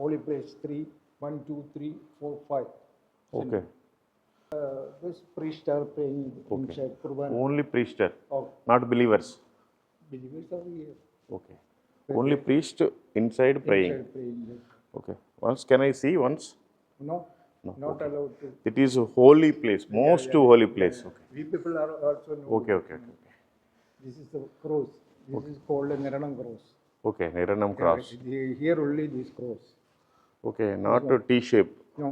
holy place 3, 1, 2, 3, 4, 5. Okay. This priest are praying inside Qurbana. Only priest, Oh, not believers. believers are here. Okay. Only priest inside praying. Inside praying. Yes. Okay. Once, can I see once? No, No, not okay. allowed to. It is a holy place, most holy place. Okay. We people are also know. Okay, okay, okay. This is the cross. This is called a Niranam cross. Okay, Niranam cross. Here only this cross. Okay, not a T shape. No.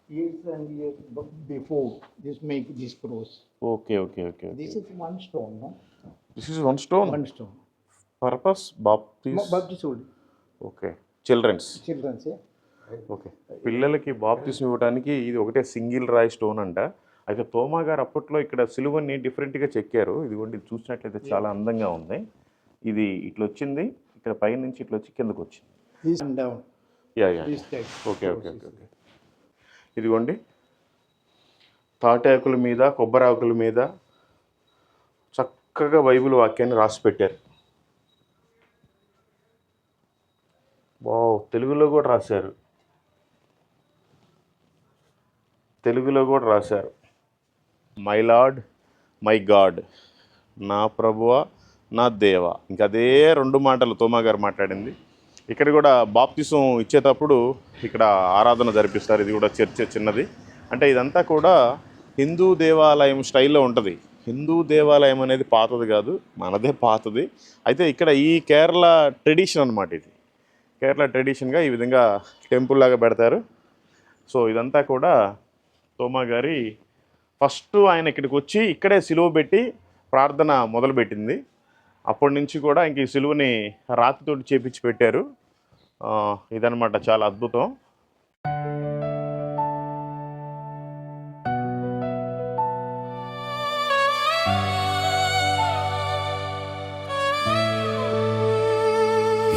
Years and years before, this make this cross. Okay, okay, okay. This is one stone, no? This is one stone. One stone. Purpose baptism. Baptism only. Okay, childrens. Children's, yeah. Okay, పిల్లలకి బాప్తిజం ఇవ్వడానికి ఇది ఒకటే single రాయి stone అంట. అయితే తోమా గారు అప్పట్లో ఇక్కడ సిలువని డిఫరెంట్గా చెక్కారు. ఇదిగోండి, ఇది చూసినట్లయితే చాలా అందంగా ఉంది. ఇది ఇట్లా వచ్చింది, ఇక్కడ పైనుంచి ఇట్లా వచ్చి కిందకు వచ్చింది. This and down. Yeah yeah. This type. Okay okay okay okay. ఇదిగోండి, తాటాకుల మీద, కొబ్బరి ఆకుల మీద చక్కగా బైబిల్ వాక్యాన్ని రాసి పెట్టారు. వావ్, తెలుగులో కూడా రాశారు. తెలుగులో కూడా రాశారు. మై లార్డ్, మై గాడ్, నా ప్రభువా, నా దేవా. ఇంకా అదే రెండు మాటలు తోమా గారు మాట్లాడింది. ఇక్కడ కూడా బాప్తిసం ఇచ్చేటప్పుడు ఇక్కడ ఆరాధన జరిపిస్తారు. ఇది కూడా చర్చ్ చిన్నది. అంటే ఇదంతా కూడా హిందూ దేవాలయం స్టైల్లో ఉంటుంది. హిందూ దేవాలయం అనేది పాతది కాదు, మనదే పాతది. అయితే ఇక్కడ ఈ కేరళ ట్రెడిషన్ అన్నమాట. ఇది కేరళ ట్రెడిషన్గా ఈ విధంగా టెంపుల్ లాగా పెడతారు. సో ఇదంతా కూడా తోమా గారి ఫస్ట్ ఆయన ఇక్కడికి వచ్చి ఇక్కడే సిలువ పెట్టి ప్రార్థన మొదలుపెట్టింది. అప్పటి నుంచి కూడా ఇంక ఈ సిలువని రాతితోటి చేపించి పెట్టారు. ఇదనమాట, చాలా అద్భుతం.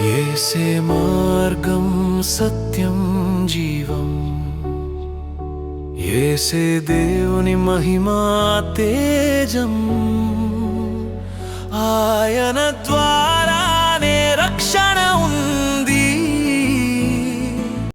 యేసే మార్గం సత్యం జీవం, యేసే దేవుని మహిమా తేజం, ఆయన ద్వారా